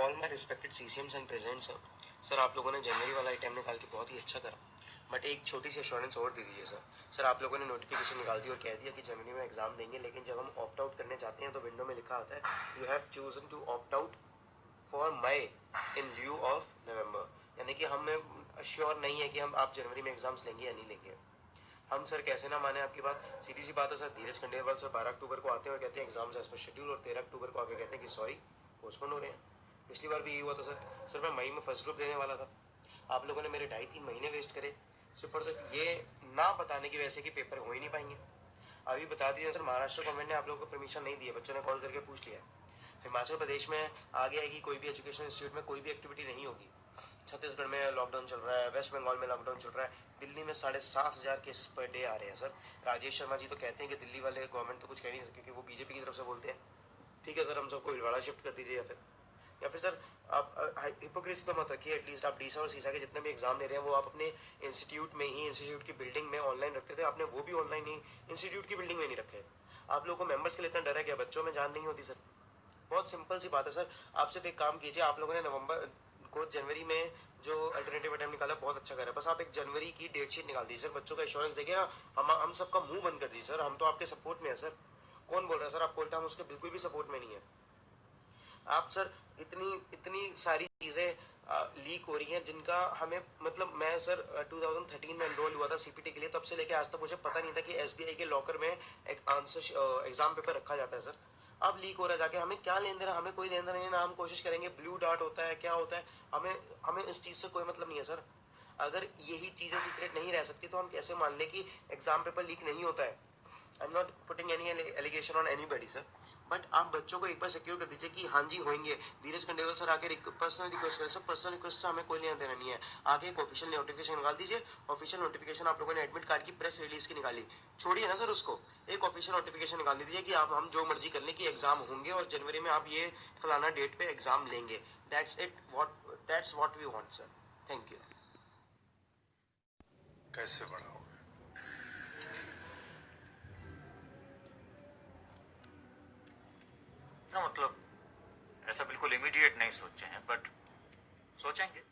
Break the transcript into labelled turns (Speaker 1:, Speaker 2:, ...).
Speaker 1: All my respected CCMs and present sir. Sir आप लोगों ने जनवरी वाला आइटम निकाल के बहुत ही अच्छा करा, बट एक छोटी सी एश्योरेंस और दे दीजिए सर। सर आप लोगों ने नोटिफिकेशन निकाल दी और कह दिया कि जनवरी में एग्जाम देंगे, लेकिन जब हम ऑप्ट आउट करने जाते हैं तो विंडो में लिखा आता है you have chosen to opt out for May in lieu of November, यानी कि हमें श्योर नहीं है कि हम आप जनवरी में एग्जाम्स लेंगे या नहीं लेंगे। हम सर कैसे ना माने आपकी बात, सीधी सी बात है सर। धीरज खंडेलवाल सर 12 अक्टूबर को आते हैं और कहते हैं एग्जाम्स एज पर शेड्यूल, और 13 अक्टूबर को आके कहते हैं कि सॉरी पोस्टपोन हो रहे हैं। पिछली बार भी यही हुआ था सर। सर मैं मई में फर्स्ट ग्रुप देने वाला था, आप लोगों ने मेरे 2.5-3 महीने वेस्ट करे सिर्फ और सिर्फ ये ना बताने की वजह से कि पेपर हो ही नहीं पाएंगे। अभी बता दीजिए सर, महाराष्ट्र गवर्नमेंट ने आप लोगों को परमिशन नहीं दी है, बच्चों ने कॉल करके पूछ लिया। हिमाचल प्रदेश में आ गया है कि कोई भी एजुकेशन इंस्टीट्यूट में कोई भी एक्टिविटी नहीं होगी। छत्तीसगढ़ में लॉकडाउन चल रहा है, वेस्ट बंगाल में लॉकडाउन चल रहा है, दिल्ली में 7,500 केसेस पर डे आ रहे हैं सर। राजेश शर्मा जी तो कहते हैं कि दिल्ली वाले गवर्नमेंट तो कुछ कह नहीं सकते क्योंकि वो बीजेपी की तरफ से बोलते हैं। ठीक है सर, हम सबको भिलवाड़ा शिफ्ट कर दीजिए, या फिर सर आप हिपोक्रेसी तो मत रखिए। एटलीस्ट आप डीसा और सीसा के जितने भी एग्जाम दे रहे हैं वो आप अपने इंस्टीट्यूट में ही, इंस्टीट्यूट की बिल्डिंग में ऑनलाइन रखते थे, आपने वो भी ऑनलाइन ही इंस्टीट्यूट की बिल्डिंग में नहीं रखे। आप लोगों को मेंबर्स के लिए इतना डर है क्या? बच्चों में जान नहीं होती सर। बहुत सिंपल सी बात है सर। आप सिर्फ एक काम कीजिए, आप लोगों ने नवंबर को जनवरी में जो अल्टरनेटिव अटेम्प्ट निकाला बहुत अच्छा करा, बस आप एक जनवरी की डेट शीट निकाल दीजिए सर, बच्चों का इंश्योरेंस देखिए ना। हम सबका मुंह बंद कर दीजिए सर, हम तो आपके सपोर्ट में है सर। कौन बोल रहा है सर आप कोल्टा? हम उसके बिल्कुल भी सपोर्ट में नहीं है। आप सर इतनी इतनी सारी चीजें लीक हो रही हैं जिनका हमें मतलब, मैं सर 2013 में एनरोल हुआ था सीपीटी के लिए, तब से लेके आज तक मुझे पता नहीं था कि एसबीआई के लॉकर में एक आंसर एग्जाम पेपर रखा जाता है सर। अब लीक हो रहा है जाके, हमें क्या लेन देना? हमें कोई लेन देना नहीं है ना। हम कोशिश करेंगे ब्लू डॉट होता है क्या होता है, हमें हमें इस चीज से कोई मतलब नहीं है सर। अगर यही चीजें सीक्रेट नहीं रह सकती तो हम कैसे मान लें कि एग्जाम पेपर लीक नहीं होता है? I am not putting any allegation on anybody sir, but आप बच्चों को एक बार सिक्योर कर दीजिए कि हाँ जी होंगे। धीरज खंडेलवाल सर आके पर्सनल रिक्वेस्ट करें सर, पर्सनल रिक्वेस्ट से हमें कोई लेना देना नहीं है। आगे एक ऑफिशियल नोटिफिकेशन निकाल दीजिए। ऑफिशियल नोटिफिकेशन आप लोगों ने एडमिट कार्ड की प्रेस रिलीज की निकाली, छोड़िए ना सर उसको। एक ऑफिशियल नोटिफिकेशन निकाल दीजिए कि आप हम जो मर्जी कर लें कि एग्जाम होंगे और जनवरी में आप ये फलाना डेट पे एग्जाम लेंगे। That's it, that's what we want sir. Thank you.
Speaker 2: कैसे बढ़ाओगे?
Speaker 3: ना मतलब ऐसा बिल्कुल इमीडिएट नहीं सोचे हैं, बट सोचेंगे।